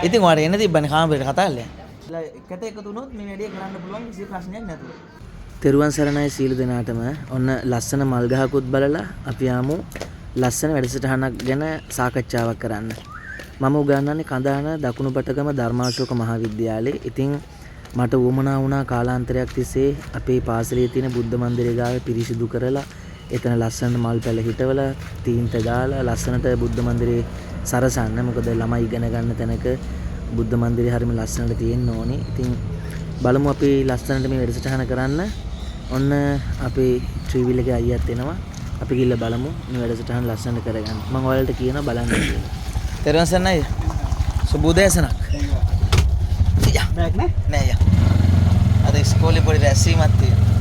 ඉතින් ඔයාලට එන්න තිබ්බනේ කාමරේට කතා කරලා. එකට එකතු වුණොත් මේ වැඩේ කරන්න පුළුවන් කිසි ප්‍රශ්නයක් නැතුව. තෙරුවන් සරණයි සීල දෙනාටම. ඔන්න ලස්සන මල් ගහකුත් බලලා අපි ආමු ලස්සන වැඩසටහනක් ගැන සාකච්ඡාවක් කරන්න. මම උගන්වන්නේ කඳාන දකුණු පටගම ධර්මාශෝක මහාවිද්‍යාලයේ. ඉතින් මට උවමනා වුණා කාලාන්තරයක් තිස්සේ අපේ පාසලේ තියෙන බුද්ධ මන්දිරය ගාව පිරිසිදු කරලා එතන ලස්සන මල් පැල හිටවලා තීන්ත දාලා ලස්සනට බුද්ධ මන්දිරේ සරසන්න. මොකද ළමයි ඉගෙන ගන්න තැනක බුද්ධ මන්දිරය හරිම ලස්සනට තියෙන්න ඕනේ. ඉතින් බලමු අපි ලස්සනට මේ වැඩසටහන කරන්න. ඔන්න අපේ ට්‍රීවිල් එකේ අයියත් එනවා. අපි ගිහලා බලමු මේ වැඩසටහන ලස්සනට කරගන්න. මම ඔයාලට කියනවා බලන්න කියලා. තෙරුවන් සරණයි. සුබෝදයසනක්. යා බෑග් නෑ යා. අද ඉස්කෝලේ පොඩි රැස්වීමක් තියෙනවා.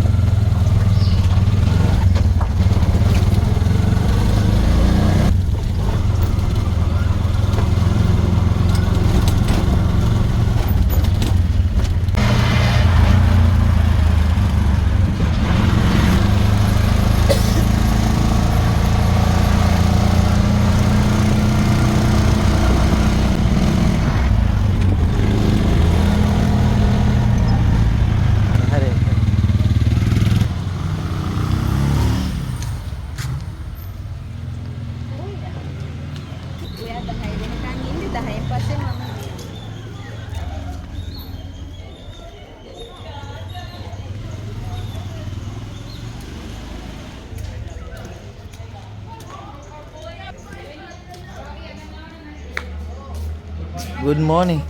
Good morning.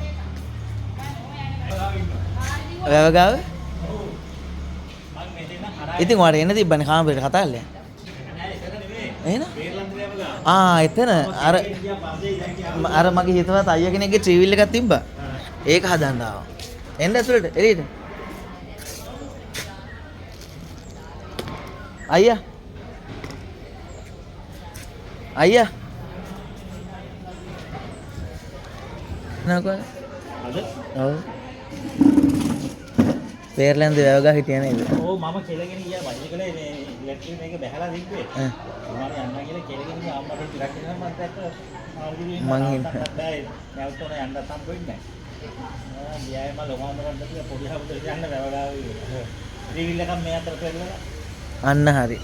ඔයාව ගාව? ඉතින් ඔයාලට එන්න තිබ්බනේ කාමරේට කතා කරලා. එහෙනම්? එතන අර මගේ හිතවත් අයියා කෙනෙක්ගේ ට්‍රීවිල් එකක් තිබ්බා. ඒක හදන්න ආවා. එන්න ඇතුළට එළියට. අයියා. අයියා. නකෝ. අද? ඔව්. පෙරලන්ද වැවගා හිටියා නේද? ඔව් මම කෙලගෙන ගියා බයිසිකලේ මේ ඉලෙක්ට්‍රික් මේක බහැලා දිග්ගේ. මම යන්න කියලා කෙලගෙන ගියා අම්මට ටිකක් එනවා මම දැක්ක මං හින්දා බෑ නැවතෝන යන්න සම්බෙන්නේ නැහැ. ගියාම ලොමාන්දරන්ට කියලා පොඩි හවුද යන්න වැවගාවේ. ට්‍රීවිල් එකක් මේ අතර පෙරලලා. අන්න හරි.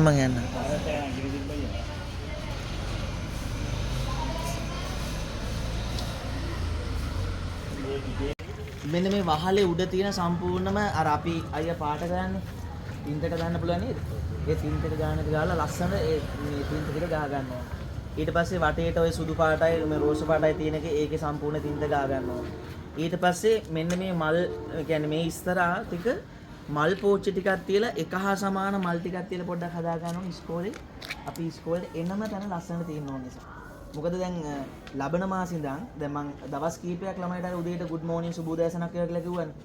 මං යන්න. මෙන්න මේ වහලේ උඩ තියෙන සම්පූර්ණම අර අපි අයියා පාට ගන්නනේ තින්තට ගන්න පුළුවන් නේද? ඒ තින්තට ගන්නට ගාලා ලස්සන ඒ මේ තින්ත ටික ගහ ගන්නවා. ඊට පස්සේ වටේට ඔය සුදු පාටයි මේ රෝස පාටයි තියෙන එක ඒකේ සම්පූර්ණ තින්ත ගහ ගන්නවා. ඊට පස්සේ මෙන්න මේ මල් කියන්නේ මේ ඉස්තරා ටික මල් පෝච්චි ටිකක් තියලා එක හා සමාන මල් ටිකක් තියලා පොඩ්ඩක් හදා ගන්නවා ඉස්කෝලේ. අපි ඉස්කෝලේ එනම තැන ලස්සනට තියෙන්න ඕන නිසා. මොකද දැන් ලබන මාසෙ ඉඳන් දැන් මං දවස් කීපයක් ළමයිට අර උදේට good morning සුබෝදයසනක් කියලා කිව්වනේ.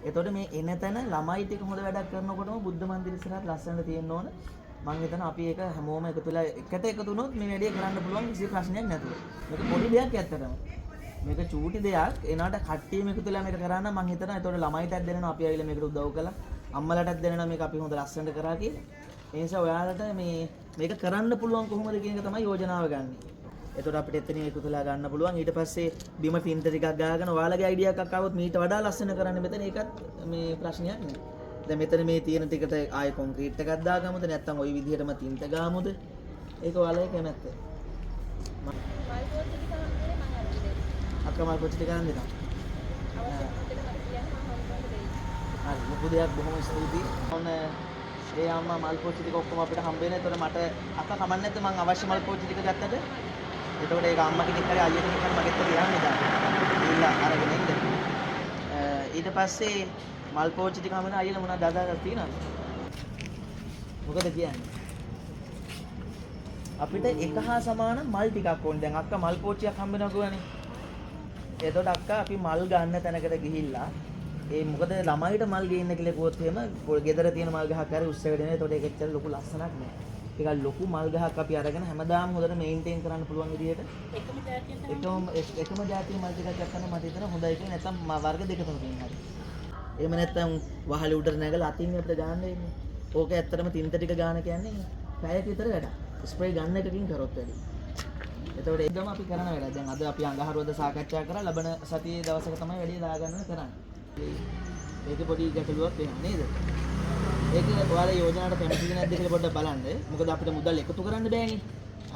එතකොට මේ එන තැන ළමයි ටික හොඳ වැඩක් කරනකොටම බුද්ධ මන්දිර ඉස්සරහට ලස්සනට තියෙන්න ඕන. මං හිතනවා අපි ඒක හැමෝම එකතු වෙලා එකට එකතු වුණොත් මේ වැඩේ කරන්න පුළුවන් කිසි ප්‍රශ්නයක් නැතුව. මේක පොඩි දෙයක් ඇත්තටම. මේක චූටි දෙයක්. එනාට කට්ටියම එකතු වෙලා මේක කරා නම් මං හිතනවා එතකොට ළමයිටත් දෙනවා අපි ආවිල්ලා මේකට උදව් කළා. අම්මලාටත් දෙනවා මේක අපි හොඳ ලස්සනට කරා කියලා. ඒ නිසා ඔයාලට මේක කරන්න පුළුවන් කොහොමද කියන එක තමයි යෝජනාව ගන්න. එතකොට අපිට එතනින් එකතුලා ගන්න පුළුවන්. ඊට පස්සේ බිම ෆින්ට ටිකක් ගහගෙන ඔයාලගේ අයිඩියා එකක් ආවොත් මීට වඩා ලස්සන කරන්න මෙතන ඒකත් මේ ප්‍රශ්නයක් නෑ. දැන් මෙතන මේ තියෙන ටිකට ආයෙ කොන්ක්‍රීට් එකක් දාගමුද නැත්නම් ওই විදිහටම තින්ත ගාමුද? ඒක ඔයාලගේ කැමැත්ත. මල් පොච්චි ටික ගන්න දෙනවා. හරි ලොකු දෙයක් බොහොම ස්තුතියි. ඔන්න ඒ අම්මා මල් පොච්චි ටික ඔක්කොම අපිට හම්බ වෙන. එතකොට මට අක්කා කමන්නේ නැද්ද මං අවශ්‍ය මල් පොච්චි ටික ගත්තද? එතකොට ඒක අම්මා කෙනෙක් හරි අයියා කෙනෙක් හරි මගෙත් තියන්නේ දැන්. ඉල්ලා අරගෙන ඉන්න. ඊට පස්සේ මල් පෝච්චි ටික හැමදාම අයියලා මොනවද දාදාලා තියනවද? මොකද කියන්නේ? අපිට එක හා සමාන මල් ටිකක් ඕනේ. දැන් අක්කා මල් පෝච්චියක් හම්බ වෙනවා කියවනේ. එතකොට අක්කා අපි මල් ගන්න තැනකට ගිහිල්ලා මොකද ළමයිට මල් ගේන්න කියලා කිව්වොත් එහෙම ගෙදර තියෙන මල් ගහක් හරි උස්සගෙන එන. එතකොට ඒක ඇත්තට ලොකු ලස්සනක් නෑ. ඒක ලොකු මල් ගහක් අපි අරගෙන හැමදාම හොඳට මේන්ටේන් කරන්න පුළුවන් විදිහට එකම ජාතිය මල් ටිකක් ගන්න මට හිතෙනවා හොඳයි කියලා. නැත්නම් වර්ග දෙක තුනකින් හරි. එහෙම නැත්නම් වහලේ උඩට නැගලා අතින් අපිට ගන්න වෙන්නේ. ඕක ඇත්තටම තින්ත ටික ගන්න කියන්නේ පැයක විතර වැඩක්. ස්ප්‍රේ ගන්න එකකින් කරොත් වැඩි. එතකොට ඒකම අපි කරන වැඩ. දැන් අද අපි අඟහරුවාදා සාකච්ඡා කරා ලබන සතියේ දවසක තමයි වැඩි දාගන්න කරන්නේ. ඒක පොඩි ගැටලුවක් වෙනවා නේද? ඒක ඔයාලා යෝජනාවට කැමති නැද්ද කියලා පොඩ්ඩක් බලන්න. මොකද අපිට මුදල් එකතු කරන්න බෑනේ.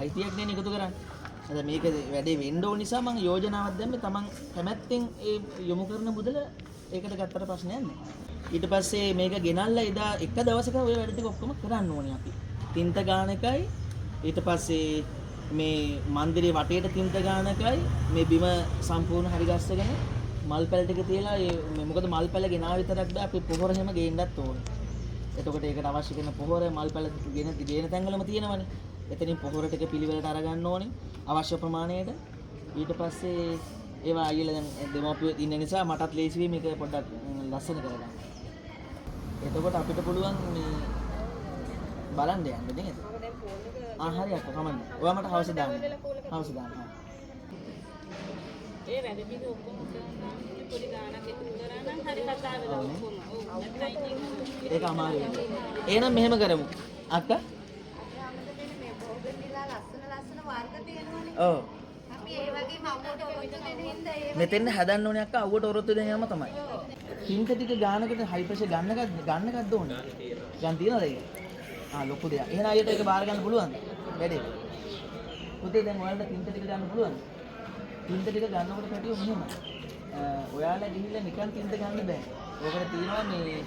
අයිතියක් නේ එකතු කරන්න. අද මේක වැඩේ වෙන්න ඕන නිසා මම යෝජනාවක් දැම්මේ තමන් කැමැත්තෙන් ඒ යොමු කරන මුදල ඒකට ගත්තට ප්‍රශ්නයක් නැහැ. ඊට පස්සේ මේක ගෙනල්ලා එදා එක දවසක ওই වැඩ ටික ඔක්කොම කරන්න ඕනේ අපි. තින්ත ගාන එකයි ඊට පස්සේ මේ මන්දිරේ වටේට තින්ත ගාන එකයි මේ බිම සම්පූර්ණ හරි ගස්සගෙන මල් පැල ටික තියලා මොකද මල් පැල ගෙනාව විතරක් බෑ අපි පොහොර හැම ගේන්නත් ඕනේ. එතකොට ඒකට අවශ්‍ය කරන පොහොර මල් පැල ගේන තැන්වලම තියෙනවනේ. එතනින් පොහොර ටික පිළිවෙලට අරගන්න ඕනේ අවශ්‍ය ප්‍රමාණයට. ඊට පස්සේ ඒවා අයියලා දැන් දෙමෝපියෝ ඉන්න නිසා මටත් ලේසි වෙයි මේක පොඩ්ඩක් ලස්සන කරගන්න. එතකොට අපිට පුළුවන් මේ බලන්න යන්න නේද? හරි අක්කා කමන්නේ. ඔයා මට හවස දාන්න. හවස දාන්න. ඒ වැඩ පිට ඔක්කොම කරනවා පොඩි ගානක් එකතු කරා නම් හරි කතාව ඔක්කොම. ඔව් නැත්නම් ඉතින් ඒක අමාරුයි. එහෙනම් මෙහෙම කරමු. අක්කා ඔව්. අපි ඒ වගේම අවුවට ඔරොත්තු දෙන්න හින්දා ඒ මෙතෙන් හදන්න ඕනේ අක්කා අවුවට ඔරොත්තු දෙන යම තමයි. තින්ත ටික ගානකට හයි ප්‍රෙෂර් ගන්නකක්ද ඕනේ. ගන්න තියනද ඒක? ලොකු දෙයක්. එහෙනම් අයියට ඒක බාර ගන්න පුළුවන්ද? වැඩේ. පුතේ දැන් ඔයාලට තින්ත ටික ගන්න පුළුවන්ද? තින්ත ටික ගන්නකොට පැටියෝ මෙහෙම. ඔයාලා ගිහිල්ලා නිකන් තින්ත ගන්න බෑ. ඕකට තියෙනවා මේ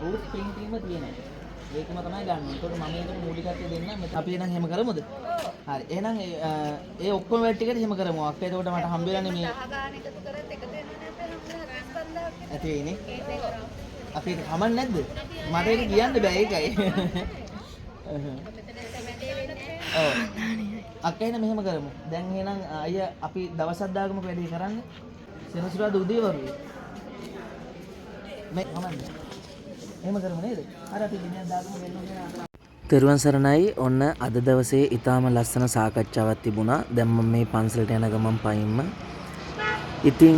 රූට් පේන්ටින්ග්ම තියෙනවා. ඒකම තමයි ගන්න. ඒකට මම ඒකට මූලිකත්වය දෙන්නම්. අපි එහෙනම් එහෙම කරමුද? හරි. එහෙනම් ඒ ඔක්කොම වැඩ ටිකට එහෙම කරමු. අක්කා එතකොට මට හම්බ වෙලානේ මේ 10 ගාන එකතු කරත් එකතු වෙනවා නැත්නම් 50000ක් ඇති වෙයිනේ. ඒකේ කරා. අපි ඒක කමන්නේ නැද්ද? මට ඒක කියන්න බෑ ඒකයි. මෙතන සැමටේ වෙන්නේ ඔව්. අක්කා එහෙනම් මෙහෙම කරමු. දැන් එහෙනම් අයියා අපි දවසක් දාගමු වැඩේ කරන්න. සෙනසුරාදා උදේ වරුවේ. මේ කමන්නේ. එහෙම කරමු නේද? අර අපි දිනයක් දාගමු වෙනවා. තෙරුවන් සරණයි. ඔන්න අද දවසේ ඊටාම ලස්සන සාකච්ඡාවක් තිබුණා. දැන් මම මේ පන්සලට යන ගමන් පයින්ම ඉතින්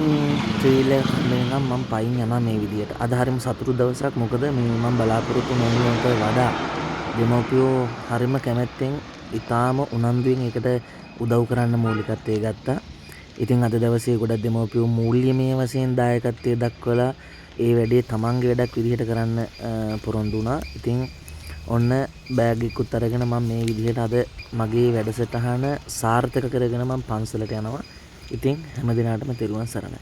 ත්‍රිලක් මෙන්නම් මම පයින් යනවා මේ විදියට. අද හරිම සතුටු දවසක්. මොකද මේ මම බලාපොරොත්තු නොවුනට වඩා දෙමව්පියෝ හරිම කැමැත්තෙන් ඊටාම උනන්දුවෙන් ඒකට උදව් කරන්න මූලිකත්වයේ ගත්තා. ඉතින් අද දවසේ ගොඩක් දෙමව්පියෝ මූල්‍යමය වශයෙන් දායකත්වයේ දක්වලා ඒ වැඩේ තමන්ගේ වැඩක් විදිහට කරන්න පොරොන්දු වුණා. ඉතින් ඔන්න බෑග් එකකුත් අරගෙන මම මේ විදිහට අද මගේ වැඩසටහන සාර්ථක කරගෙන මම පන්සලට යනවා. ඉතින් හැම දිනකටම තෙරුවන් සරණයි.